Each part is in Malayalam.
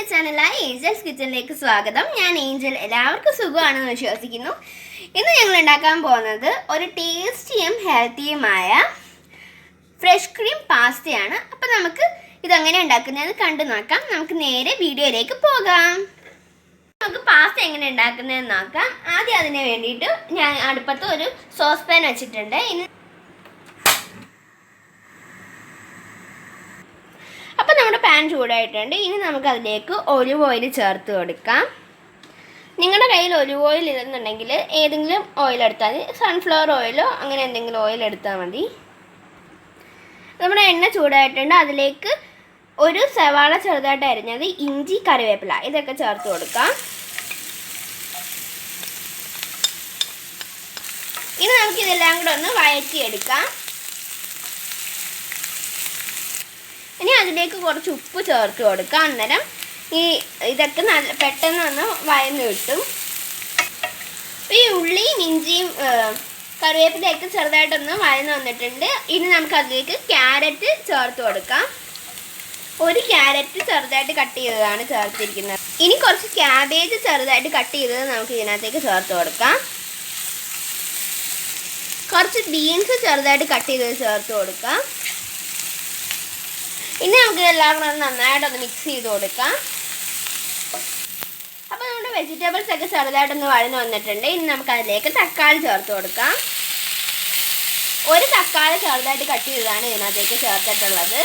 എൻ്റെ ചാനലായ ഏഞ്ചൽസ് കിച്ചണിലേക്ക് സ്വാഗതം. ഞാൻ ഏഞ്ചൽ. എല്ലാവർക്കും സുഖമാണെന്ന് വിശ്വസിക്കുന്നു. ഇന്ന് ഞങ്ങൾ ഉണ്ടാക്കാൻ പോകുന്നത് ഒരു ടേസ്റ്റിയും ഹെൽത്തിയുമായ ഫ്രഷ് ക്രീം പാസ്തയാണ്. അപ്പം നമുക്ക് ഇതെങ്ങനെ ഉണ്ടാക്കുന്നതെന്ന് കണ്ടു നോക്കാം. നമുക്ക് നേരെ വീഡിയോയിലേക്ക് പോകാം. നമുക്ക് പാസ്ത എങ്ങനെ ഉണ്ടാക്കുന്നതെന്ന് നോക്കാം. ആദ്യം അതിന് വേണ്ടിയിട്ട് ഞാൻ അടുപ്പത്ത് ഒരു സോസ് പാൻ വെച്ചിട്ടുണ്ട്. അപ്പോൾ നമ്മുടെ പാൻ ചൂടായിട്ടുണ്ട്. ഇനി നമുക്ക് അതിലേക്ക് ഒലിവ് ഓയിൽ ചേർത്ത് കൊടുക്കാം. നിങ്ങളുടെ കയ്യിൽ ഒലിവ് ഓയിൽ ഇല്ലെന്നുണ്ടെങ്കിൽ ഏതെങ്കിലും ഓയിൽ എടുത്താൽ മതി. സൺഫ്ലവർ ഓയിലോ അങ്ങനെ എന്തെങ്കിലും ഓയിൽ എടുത്താൽ മതി. നമ്മുടെ എണ്ണ ചൂടായിട്ടുണ്ട്. അതിലേക്ക് ഒരു സവാള ചെറുതായിട്ട് അരിഞ്ഞത്, ഇഞ്ചി, കറിവേപ്പില ഇതൊക്കെ ചേർത്ത് കൊടുക്കാം. ഇനി നമുക്കിതെല്ലാം കൂടെ ഒന്ന് വഴറ്റിയെടുക്കാം. ഇനി അതിലേക്ക് കുറച്ച് ഉപ്പ് ചേർത്ത് കൊടുക്കാം. അന്നേരം ഇതൊക്കെ പെട്ടെന്ന് ഒന്ന് വഴന്ന് കിട്ടും. ഈ ഉള്ളിയും ഇഞ്ചിയും കറിവേപ്പിലയൊക്കെ ചെറുതായിട്ടൊന്ന് വഴന്ന് വന്നിട്ടുണ്ട്. ഇനി നമുക്ക് അതിലേക്ക് ക്യാരറ്റ് ചേർത്ത് കൊടുക്കാം. ഒരു ക്യാരറ്റ് ചെറുതായിട്ട് കട്ട് ചെയ്തതാണ് ചേർത്തിരിക്കുന്നത്. ഇനി കുറച്ച് ക്യാബേജ് ചെറുതായിട്ട് കട്ട് ചെയ്തത് നമുക്ക് ഇതിനകത്തേക്ക് ചേർത്ത് കൊടുക്കാം. കുറച്ച് ബീൻസ് ചെറുതായിട്ട് കട്ട് ചെയ്തത് ചേർത്ത് കൊടുക്കാം. ഇനി നമുക്ക് ഇതെല്ലാം കൂടെ നന്നായിട്ടൊന്ന് മിക്സ് ചെയ്ത് കൊടുക്കാം. അപ്പോൾ നമ്മുടെ വെജിറ്റബിൾസ് ഒക്കെ ചെറുതായിട്ടൊന്ന് വഴന്ന് വന്നിട്ടുണ്ട്. ഇനി നമുക്ക് അതിലേക്ക് തക്കാളി ചേർത്ത് കൊടുക്കാം. ഒരു തക്കാളി ചെറുതായിട്ട് കട്ട് ചെയ്തതാണ് ഇതിനകത്തേക്ക് ചേർത്തിട്ടുള്ളത്.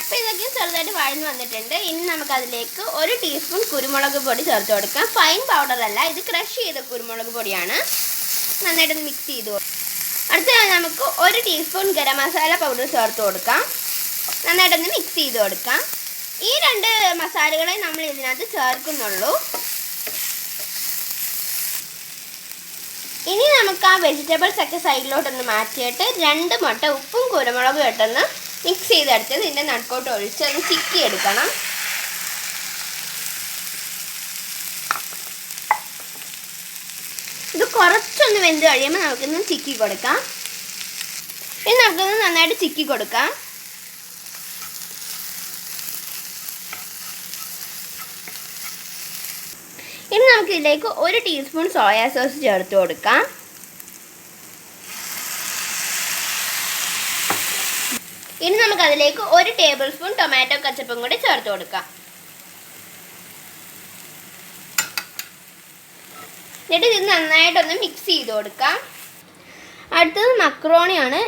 അപ്പോൾ ഇതൊക്കെ ചെറുതായിട്ട് വഴന്ന് വന്നിട്ടുണ്ട്. ഇനി നമുക്ക് അതിലേക്ക് 1 ടീസ്പൂൺ കുരുമുളക് പൊടി ചേർത്ത് കൊടുക്കാം. ഫൈൻ പൗഡർ അല്ല, ഇത് ക്രഷ് ചെയ്ത കുരുമുളക് പൊടിയാണ്. നന്നായിട്ടൊന്ന് മിക്സ് ചെയ്ത് കൊടുക്കാം. അടുത്തതായി നമുക്ക് 1 ടീസ്പൂൺ ഗരം മസാല പൗഡർ ചേർത്ത് കൊടുക്കാം. നന്നായിട്ടൊന്ന് മിക്സ് ചെയ്ത് കൊടുക്കാം. ഈ 2 മസാലകളെ നമ്മൾ ഇതിനകത്ത് ചേർക്കുന്നുള്ളൂ. ഇനി നമുക്ക് ആ വെജിറ്റബിൾസ് ഒക്കെ സൈഡിലോട്ടൊന്ന് മാറ്റിയിട്ട് 2 മുട്ട ഉപ്പും കുരുമുളകും ഇട്ടൊന്ന് മിക്സ് ചെയ്തെടുത്ത് ഇതിൻ്റെ നടുക്കോട്ട് ഒഴിച്ച് ഒന്ന് ചിക്കി എടുക്കണം. ഇത് കുറച്ചൊന്ന് വെന്ത് കഴിയുമ്പോൾ നമുക്കിന്ന് ചിക്കി കൊടുക്കാം. ഇനി നമുക്കൊന്ന് നന്നായിട്ട് ചിക്കി കൊടുക്കാം. ഇനി നമുക്ക് ഇതിലേക്ക് 1 ടീസ്പൂൺ സോയാ സോസ് ചേർത്ത് കൊടുക്കാം. ഇനി നമുക്ക് അതിലേക്ക് 1 ടേബിൾ സ്പൂൺ ടൊമാറ്റോ കച്ചപ്പും കൂടി ചേർത്ത് കൊടുക്കാം. എന്നിട്ട് ഇത് നന്നായിട്ടൊന്ന് മിക്സ് ചെയ്ത് കൊടുക്കാം. അടുത്തത് മക്രോണിയാണ്.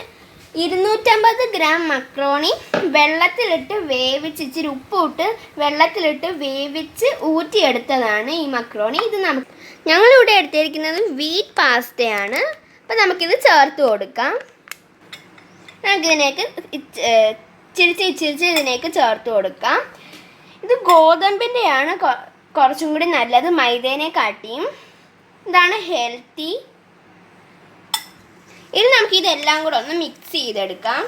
250 ഗ്രാം മക്രോണി വെള്ളത്തിലിട്ട് വേവിച്ച്, ഇച്ചിരി ഉപ്പിട്ട് വെള്ളത്തിലിട്ട് വേവിച്ച് ഊറ്റിയെടുത്തതാണ് ഈ മക്രോണി. ഇത് ഞങ്ങളിവിടെ എടുത്തിരിക്കുന്നത് വീറ്റ് പാസ്തയാണ്. അപ്പോൾ നമുക്കിത് ചേർത്ത് കൊടുക്കാം. നമുക്കിതിനേക്ക് ഇച്ചിരിച്ച് ഇതിനേക്ക് ചേർത്ത് കൊടുക്കാം. ഇത് ഗോതമ്പിൻ്റെയാണ് കുറച്ചും കൂടി നല്ലത് മൈദേനെ കാട്ടിയും. ഇതാണ് ഹെൽത്തി. ഇനി നമുക്ക് ഇതെല്ലാം കൂടെ ഒന്ന് മിക്സ് ചെയ്തെടുക്കാം.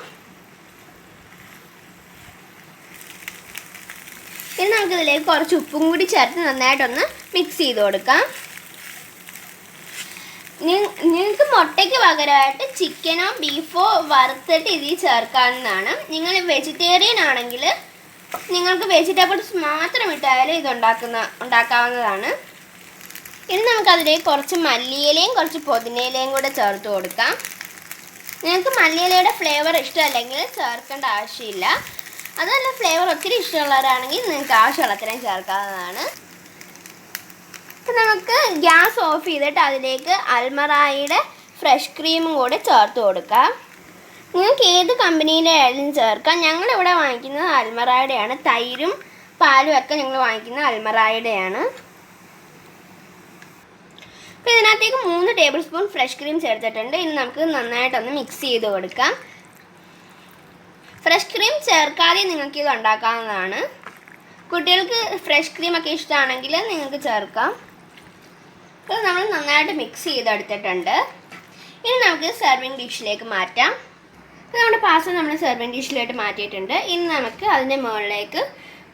ഇനി നമുക്കിതിലേക്ക് കുറച്ച് ഉപ്പും കൂടി ചേർത്ത് നന്നായിട്ടൊന്ന് മിക്സ് ചെയ്ത് കൊടുക്കാം. നിങ്ങൾക്ക് മുട്ടയ്ക്ക് പകരമായിട്ട് ചിക്കനോ ബീഫോ വറുത്തിട്ട് ഇതിൽ ചേർക്കാവുന്നതാണ്. നിങ്ങൾ വെജിറ്റേറിയൻ ആണെങ്കിൽ നിങ്ങൾക്ക് വെജിറ്റബിൾസ് മാത്രം ഇട്ടായാലും ഇത് ഉണ്ടാക്കാവുന്നതാണ്. ഇനി നമുക്കതിലേക്ക് കുറച്ച് മല്ലിയിലയും കുറച്ച് പുതിനയിലയും കൂടെ ചേർത്ത് കൊടുക്കാം. നിങ്ങൾക്ക് മല്ലിയിലയുടെ ഫ്ലേവർ ഇഷ്ടമല്ലെങ്കിൽ ചേർക്കേണ്ട ആവശ്യമില്ല. അതല്ല, ഫ്ലേവർ ഒത്തിരി ഇഷ്ടമുള്ളവരാണെങ്കിൽ നിങ്ങൾക്ക് ആവശ്യമുള്ളത്രയും ചേർക്കാവുന്നതാണ്. അപ്പം നമുക്ക് ഗ്യാസ് ഓഫ് ചെയ്തിട്ട് അതിലേക്ക് അൽമറായിയുടെ ഫ്രഷ് ക്രീമും കൂടെ ചേർത്ത് കൊടുക്കാം. നിങ്ങൾക്ക് ഏത് കമ്പനിയിലെ ആയാലും ചേർക്കാം. ഞങ്ങളിവിടെ വാങ്ങിക്കുന്നത് അൽമറായുടെയാണ്. തൈരും പാലും ഒക്കെ ഞങ്ങൾ വാങ്ങിക്കുന്നത് അൽമറായുടെയാണ്. അപ്പോൾ ഇതിനകത്തേക്ക് 3 ടേബിൾ സ്പൂൺ ഫ്രഷ് ക്രീം ചേർത്തിട്ടുണ്ട്. ഇനി നമുക്ക് നന്നായിട്ടൊന്ന് മിക്സ് ചെയ്ത് കൊടുക്കാം. ഫ്രഷ് ക്രീം ചേർക്കാതെ നിങ്ങൾക്ക് ഇത് ഉണ്ടാക്കാവുന്നതാണ്. കുട്ടികൾക്ക് ഫ്രഷ് ക്രീമൊക്കെ ഇഷ്ടമാണെങ്കിൽ നിങ്ങൾക്ക് ചേർക്കാം. ഇത് നമ്മൾ നന്നായിട്ട് മിക്സ് ചെയ്തെടുത്തിട്ടുണ്ട്. ഇനി നമുക്ക് സെർവിങ് ഡിഷിലേക്ക് മാറ്റാം. അപ്പോൾ നമ്മുടെ പാസ്ത നമ്മൾ സെർവിങ് ഡിഷിലോട്ട് മാറ്റിയിട്ടുണ്ട്. ഇനി നമുക്ക് അതിൻ്റെ മുകളിലേക്ക്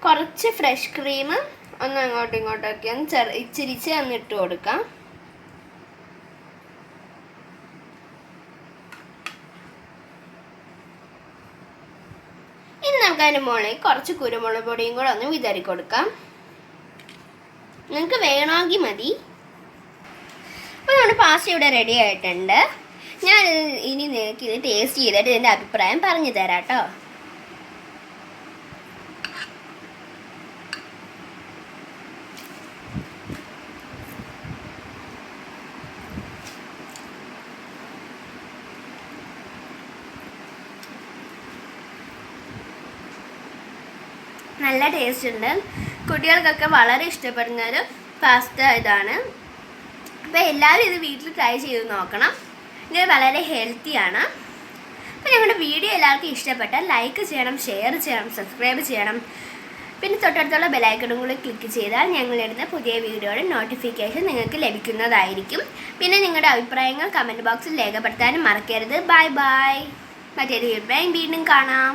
കുറച്ച് ഫ്രഷ് ക്രീം ഒന്ന് അങ്ങോട്ടും ഇങ്ങോട്ടൊക്കെ ഒന്ന് ഇച്ചിരിച്ച് ഒന്ന് ഇട്ട് കൊടുക്കാം. അതിന് മുകളിൽ കുറച്ച് കുരുമുളക് പൊടിയും കൂടെ ഒന്ന് വിതറി കൊടുക്കാം. നിങ്ങൾക്ക് വേണമെങ്കിൽ മതി. അപ്പോൾ നമ്മുടെ പാസ്ത ഇവിടെ റെഡി ആയിട്ടുണ്ട്. ഞാൻ ഇനി നിങ്ങൾക്ക് ഇത് ടേസ്റ്റ് ചെയ്തിട്ട് ഇതിൻ്റെ അഭിപ്രായം പറഞ്ഞു തരാം കേട്ടോ. നല്ല ടേസ്റ്റ് ഉണ്ട്. കുട്ടികൾക്കൊക്കെ വളരെ ഇഷ്ടപ്പെടുന്ന ഒരു പാസ്ത ഇതാണ്. അപ്പോൾ എല്ലാവരും ഇത് വീട്ടിൽ ട്രൈ ചെയ്ത് നോക്കണം. ഇത് വളരെ ഹെൽത്തിയാണ്. അപ്പോൾ ഞങ്ങളുടെ വീഡിയോ എല്ലാവർക്കും ഇഷ്ടപ്പെട്ടാൽ ലൈക്ക് ചെയ്യണം, ഷെയർ ചെയ്യണം, സബ്സ്ക്രൈബ് ചെയ്യണം. പിന്നെ തൊട്ടടുത്തുള്ള ബെലൈക്കണും കൂടി ക്ലിക്ക് ചെയ്താൽ ഞങ്ങളിടുന്ന പുതിയ വീഡിയോയുടെ നോട്ടിഫിക്കേഷൻ നിങ്ങൾക്ക് ലഭിക്കുന്നതായിരിക്കും. പിന്നെ നിങ്ങളുടെ അഭിപ്രായങ്ങൾ കമൻറ്റ് ബോക്സിൽ രേഖപ്പെടുത്താനും മറക്കരുത്. Bye bye. മറ്റൊരു വീഡിയോയിൽ വീണ്ടും കാണാം.